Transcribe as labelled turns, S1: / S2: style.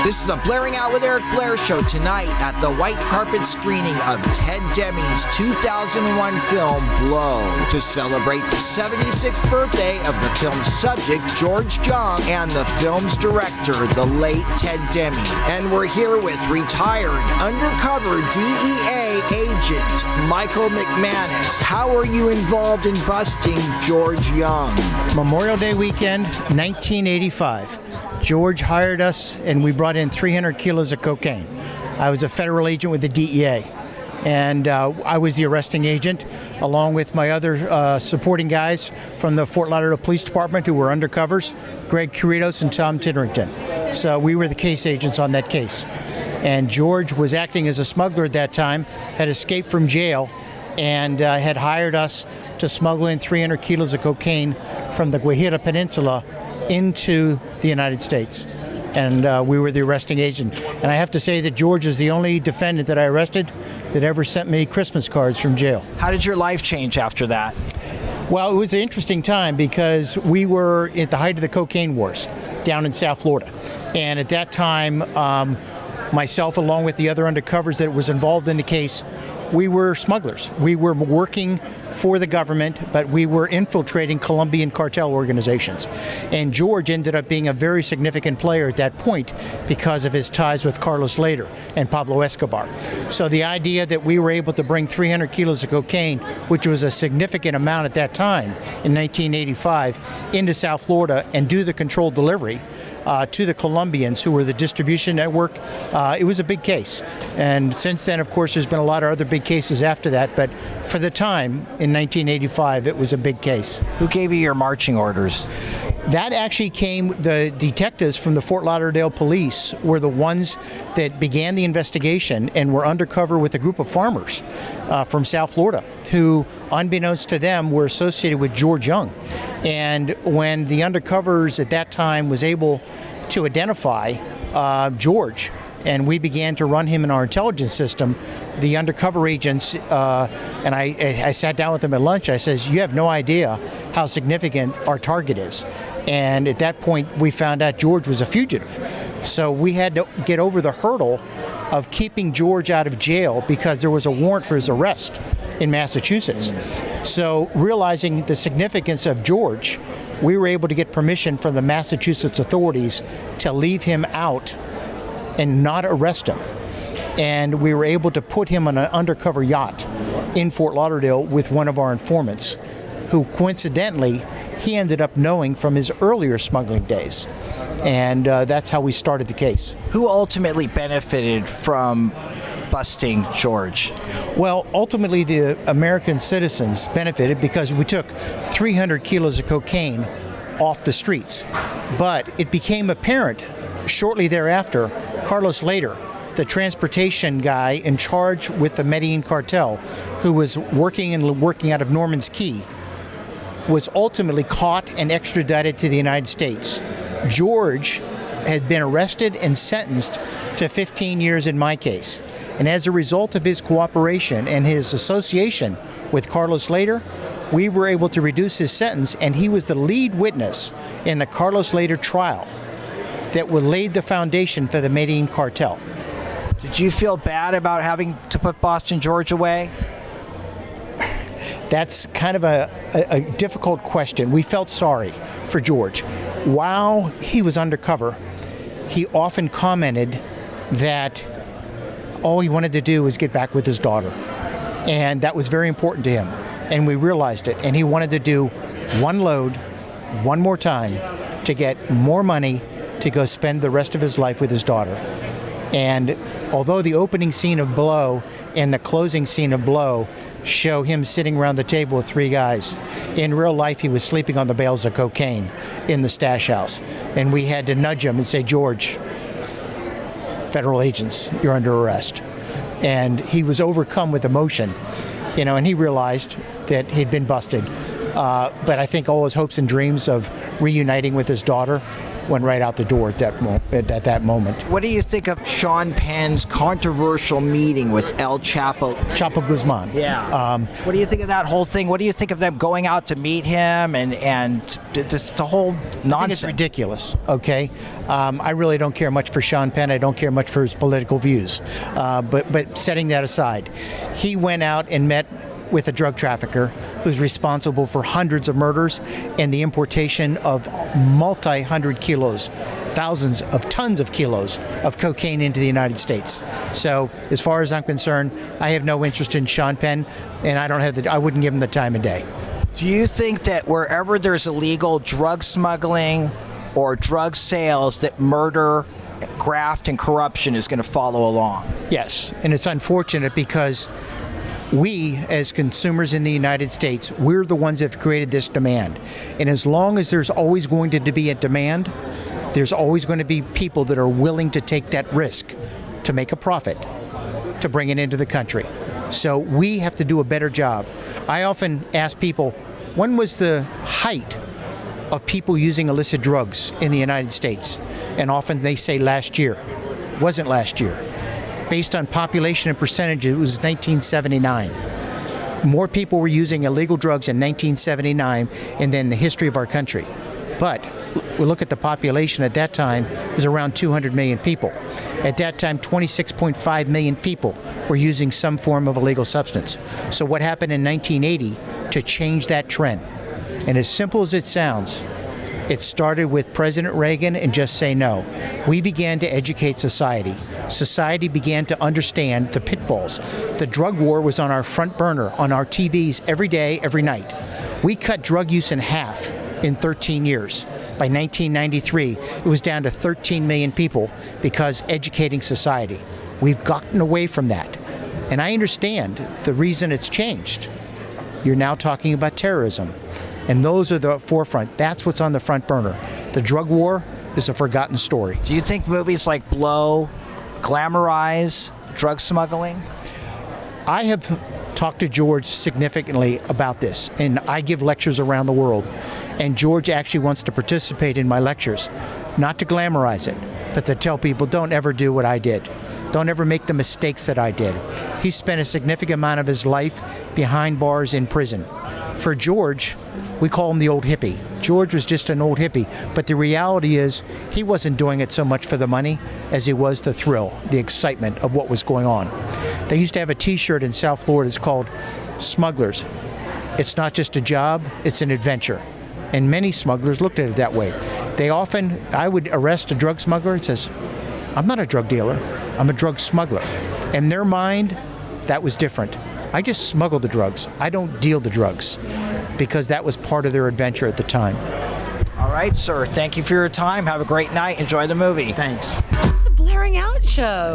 S1: This is a Blaring Out with Eric Blair show tonight at the white carpet screening of Ted Demming's 2001 film Blow to celebrate the 76th birthday of the film's subject, George Young, and the film's director, the late Ted Demming. And we're here with retired undercover DEA agent Michael McManus. How are you involved in busting George Young?
S2: Memorial Day weekend, 1985. George hired us, and we brought in 300 kilos of cocaine. I was a federal agent with the DEA, and I was the arresting agent, along with my other supporting guys from the Fort Lauderdale Police Department who were undercovers, Greg Curitos and Tom Titterington. So we were the case agents on that case. And George was acting as a smuggler at that time, had escaped from jail, and had hired us to smuggle in 300 kilos of cocaine from the Guajira Peninsula into the United States. And we were the arresting agent. And I have to say that George is the only defendant that I arrested that ever sent me Christmas cards from jail.
S1: How did your life change after that?
S2: Well, it was an interesting time because we were at the height of the cocaine wars down in South Florida. And at that time, myself, along with the other undercovers that was involved in the case, we were smugglers. We were working for the government, but we were infiltrating Colombian cartel organizations. And George ended up being a very significant player at that point because of his ties with Carlos Lader and Pablo Escobar. So the idea that we were able to bring 300 kilos of cocaine, which was a significant amount at that time in 1985, into South Florida and do the controlled delivery to the Colombians, who were the distribution network, it was a big case. And since then, of course, there's been a lot of other big cases after that, but for the time, in 1985, it was a big case.
S1: Who gave you your marching orders?
S2: That actually came, the detectives from the Fort Lauderdale police were the ones that began the investigation and were undercover with a group of farmers from South Florida who, unbeknownst to them, were associated with George Young. And when the undercovers at that time was able to identify George, and we began to run him in our intelligence system, the undercover agents, and I sat down with them at lunch, I says, you have no idea how significant our target is. And at that point, we found out George was a fugitive. So we had to get over the hurdle of keeping George out of jail because there was a warrant for his arrest in Massachusetts. So realizing the significance of George, we were able to get permission from the Massachusetts authorities to leave him out and not arrest him. And we were able to put him on an undercover yacht in Fort Lauderdale with one of our informants, who coincidentally, he ended up knowing from his earlier smuggling days. And that's how we started the case.
S1: Who ultimately benefited from busting George?
S2: Well, ultimately the American citizens benefited because we took 300 kilos of cocaine off the streets. But it became apparent shortly thereafter, Carlos Lader, the transportation guy in charge with the Medellin cartel, who was working out of Norman's Key, was ultimately caught and extradited to the United States. George had been arrested and sentenced to 15 years in my case. And as a result of his cooperation and his association with Carlos Lader, we were able to reduce his sentence, and he was the lead witness in the Carlos Lader trial that would lay the foundation for the Medellin cartel.
S1: Did you feel bad about having to put Boston George away?
S2: That's kind of a difficult question. We felt sorry for George. While he was undercover, he often commented that all he wanted to do was get back with his daughter. And that was very important to him. And we realized it. And he wanted to do one load, one more time, to get more money to go spend the rest of his life with his daughter. And although the opening scene of Blow and the closing scene of Blow show him sitting around the table with three guys, in real life he was sleeping on the bales of cocaine in the stash house. And we had to nudge him and say, George, federal agents, you're under arrest. And he was overcome with emotion, and he realized that he'd been busted. But I think all his hopes and dreams of reuniting with his daughter went right out the door at that moment.
S1: What do you think of Sean Penn's controversial meeting with El Chapo?
S2: Chapo Guzman.
S1: Yeah. What do you think of that whole thing? What do you think of them going out to meet him and just the whole nonsense?
S2: I think it's ridiculous, okay? I really don't care much for Sean Penn. I don't care much for his political views. But setting that aside, he went out and met with a drug trafficker who's responsible for hundreds of murders and the importation of multi-hundred kilos, thousands of tons of kilos of cocaine into the United States. So as far as I'm concerned, I have no interest in Sean Penn, and I wouldn't give him the time of day.
S1: Do you think that wherever there's illegal drug smuggling or drug sales, that murder, graft, and corruption is going to follow along?
S2: Yes, and it's unfortunate because we, as consumers in the United States, we're the ones that have created this demand. And as long as there's always going to be a demand, there's always going to be people that are willing to take that risk to make a profit, to bring it into the country. So we have to do a better job. I often ask people, when was the height of people using illicit drugs in the United States? And often they say last year. It wasn't last year. Based on population and percentage, it was 1979. More people were using illegal drugs in 1979 and then the history of our country. But we look at the population at that time, it was around 200 million people. At that time, 26.5 million people were using some form of illegal substance. So what happened in 1980 to change that trend? And as simple as it sounds, it started with President Reagan and Just Say No. We began to educate society. Society began to understand the pitfalls. The drug war was on our front burner, on our TVs every day, every night. We cut drug use in half in 13 years. By 1993, it was down to 13 million people because educating society. We've gotten away from that. And I understand the reason it's changed. You're now talking about terrorism. And those are the forefront. That's what's on the front burner. The drug war is a forgotten story.
S1: Do you think movies like Blow glamorize drug smuggling?
S2: I have talked to George significantly about this, and I give lectures around the world. And George actually wants to participate in my lectures, not to glamorize it, but to tell people, don't ever do what I did. Don't ever make the mistakes that I did. He spent a significant amount of his life behind bars in prison. For George, we call him the old hippie. George was just an old hippie, but the reality is he wasn't doing it so much for the money as he was the thrill, the excitement of what was going on. They used to have a t-shirt in South Florida, it's called Smugglers. It's not just a job, it's an adventure. And many smugglers looked at it that way. I would arrest a drug smuggler and says, I'm not a drug dealer, I'm a drug smuggler. In their mind, that was different. I just smuggle the drugs. I don't deal the drugs, because that was part of their adventure at the time.
S1: All right, sir. Thank you for your time. Have a great night. Enjoy the movie.
S2: Thanks.
S3: The Blairing Out Show.